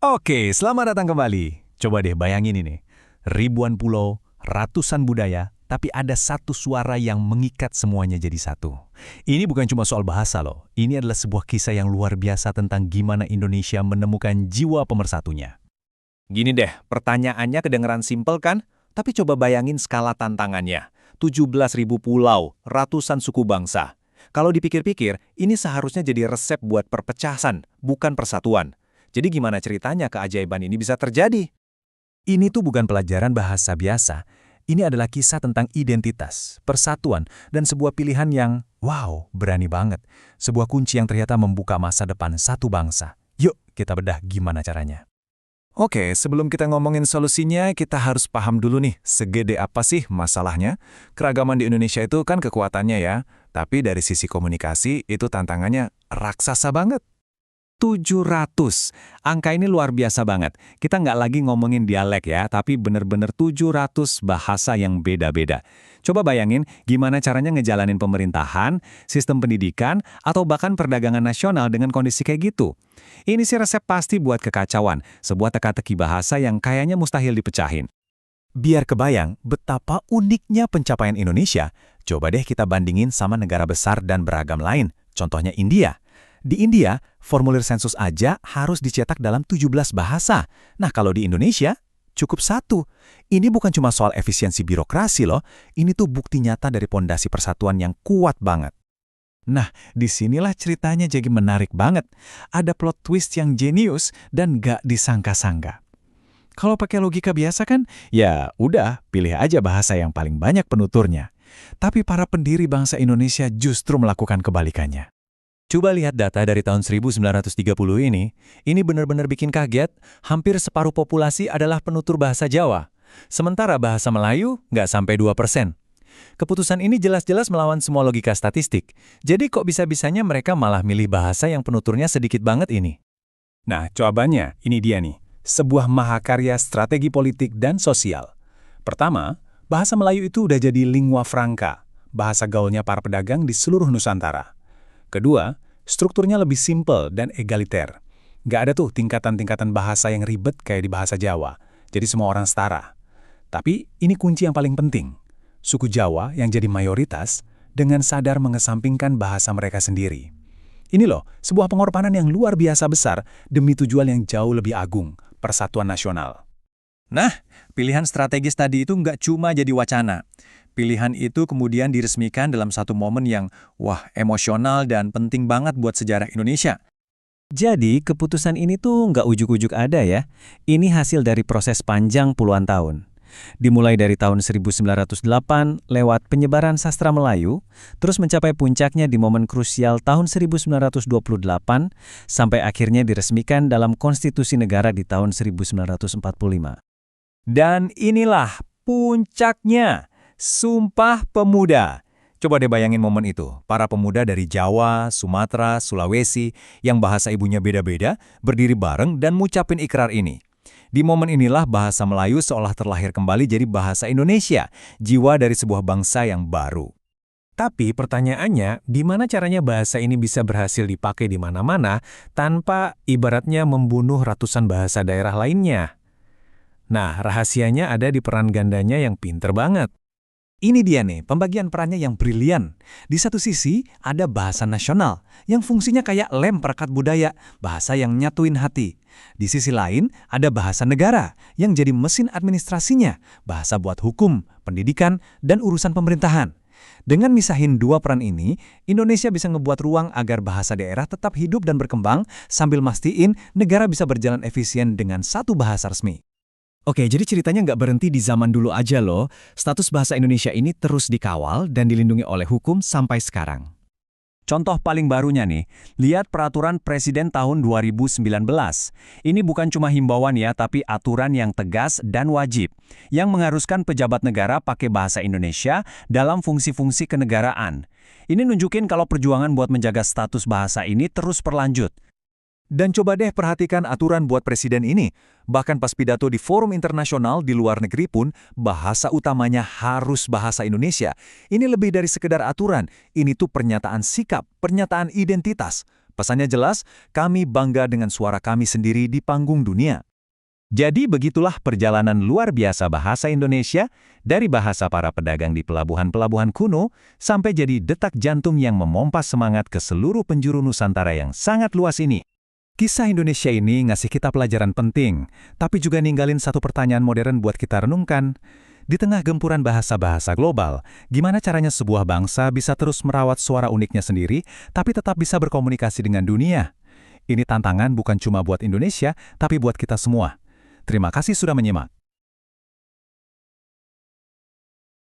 Oke, selamat datang kembali. Coba deh bayangin ini. Ribuan pulau, ratusan budaya, tapi ada satu suara yang mengikat semuanya jadi satu. Ini bukan cuma soal bahasa loh. Ini adalah sebuah kisah yang luar biasa tentang gimana Indonesia menemukan jiwa pemersatunya. Gini deh, pertanyaannya kedengeran simpel kan? Tapi coba bayangin skala tantangannya. 17.000 pulau, ratusan suku bangsa. Kalau dipikir-pikir, ini seharusnya jadi resep buat perpecahan, bukan persatuan. Jadi gimana ceritanya keajaiban ini bisa terjadi? Ini tuh bukan pelajaran bahasa biasa. Ini adalah kisah tentang identitas, persatuan, dan sebuah pilihan yang, wow, berani banget. Sebuah kunci yang ternyata membuka masa depan satu bangsa. Yuk, kita bedah gimana caranya. Oke, sebelum kita ngomongin solusinya, kita harus paham dulu nih, segede apa sih masalahnya? Keragaman di Indonesia itu kan kekuatannya ya, tapi dari sisi komunikasi itu tantangannya raksasa banget. 700. Angka ini luar biasa banget. Kita nggak lagi ngomongin dialek ya, tapi bener-bener 700 bahasa yang beda-beda. Coba bayangin gimana caranya ngejalanin pemerintahan, sistem pendidikan, atau bahkan perdagangan nasional dengan kondisi kayak gitu. Ini sih resep pasti buat kekacauan, sebuah teka-teki bahasa yang kayaknya mustahil dipecahin. Biar kebayang betapa uniknya pencapaian Indonesia, coba deh kita bandingin sama negara besar dan beragam lain, contohnya India. Di India, formulir sensus aja harus dicetak dalam 17 bahasa. Nah, kalau di Indonesia, cukup satu. Ini bukan cuma soal efisiensi birokrasi loh, ini tuh bukti nyata dari pondasi persatuan yang kuat banget. Nah, disinilah ceritanya jadi menarik banget. Ada plot twist yang jenius dan gak disangka-sangka. Kalau pakai logika biasa kan, ya udah, pilih aja bahasa yang paling banyak penuturnya. Tapi para pendiri bangsa Indonesia justru melakukan kebalikannya. Coba lihat data dari tahun 1930 ini benar-benar bikin kaget, hampir separuh populasi adalah penutur bahasa Jawa. Sementara bahasa Melayu nggak sampai 2%. Keputusan ini jelas-jelas melawan semua logika statistik. Jadi kok bisa-bisanya mereka malah milih bahasa yang penuturnya sedikit banget ini? Nah, jawabannya ini dia nih, sebuah mahakarya strategi politik dan sosial. Pertama, bahasa Melayu itu udah jadi lingua franca, bahasa gaulnya para pedagang di seluruh Nusantara. Kedua, strukturnya lebih simpel dan egaliter. Nggak ada tuh tingkatan-tingkatan bahasa yang ribet kayak di bahasa Jawa. Jadi semua orang setara. Tapi ini kunci yang paling penting. Suku Jawa yang jadi mayoritas dengan sadar mengesampingkan bahasa mereka sendiri. Ini loh, sebuah pengorbanan yang luar biasa besar demi tujuan yang jauh lebih agung, persatuan nasional. Nah, pilihan strategis tadi itu nggak cuma jadi wacana. Pilihan itu kemudian diresmikan dalam satu momen yang, wah, emosional dan penting banget buat sejarah Indonesia. Jadi, keputusan ini tuh nggak ujuk-ujuk ada ya. Ini hasil dari proses panjang puluhan tahun. Dimulai dari tahun 1908 lewat penyebaran sastra Melayu, terus mencapai puncaknya di momen krusial tahun 1928, sampai akhirnya diresmikan dalam konstitusi negara di tahun 1945. Dan inilah puncaknya. Sumpah Pemuda. Coba deh bayangin momen itu. Para pemuda dari Jawa, Sumatera, Sulawesi, yang bahasa ibunya beda-beda, berdiri bareng dan ngucapin ikrar ini. Di momen inilah bahasa Melayu seolah terlahir kembali jadi bahasa Indonesia, jiwa dari sebuah bangsa yang baru. Tapi pertanyaannya, di mana caranya bahasa ini bisa berhasil dipakai di mana-mana tanpa ibaratnya membunuh ratusan bahasa daerah lainnya? Nah, rahasianya ada di peran gandanya yang pinter banget. Ini dia nih, pembagian perannya yang brilian. Di satu sisi, ada bahasa nasional, yang fungsinya kayak lem perekat budaya, bahasa yang nyatuin hati. Di sisi lain, ada bahasa negara, yang jadi mesin administrasinya, bahasa buat hukum, pendidikan, dan urusan pemerintahan. Dengan misahin dua peran ini, Indonesia bisa ngebuat ruang agar bahasa daerah tetap hidup dan berkembang, sambil mastiin negara bisa berjalan efisien dengan satu bahasa resmi. Oke, jadi ceritanya nggak berhenti di zaman dulu aja loh. Status bahasa Indonesia ini terus dikawal dan dilindungi oleh hukum sampai sekarang. Contoh paling barunya nih, lihat Peraturan Presiden tahun 2019. Ini bukan cuma himbauan ya, tapi aturan yang tegas dan wajib, yang mengharuskan pejabat negara pakai bahasa Indonesia dalam fungsi-fungsi kenegaraan. Ini nunjukin kalau perjuangan buat menjaga status bahasa ini terus berlanjut. Dan coba deh perhatikan aturan buat presiden ini. Bahkan pas pidato di forum internasional di luar negeri pun, bahasa utamanya harus bahasa Indonesia. Ini lebih dari sekedar aturan, ini tuh pernyataan sikap, pernyataan identitas. Pesannya jelas, kami bangga dengan suara kami sendiri di panggung dunia. Jadi begitulah perjalanan luar biasa bahasa Indonesia, dari bahasa para pedagang di pelabuhan-pelabuhan kuno, sampai jadi detak jantung yang memompa semangat ke seluruh penjuru Nusantara yang sangat luas ini. Kisah Indonesia ini ngasih kita pelajaran penting, tapi juga ninggalin satu pertanyaan modern buat kita renungkan. Di tengah gempuran bahasa-bahasa global, gimana caranya sebuah bangsa bisa terus merawat suara uniknya sendiri, tapi tetap bisa berkomunikasi dengan dunia? Ini tantangan bukan cuma buat Indonesia, tapi buat kita semua. Terima kasih sudah menyimak.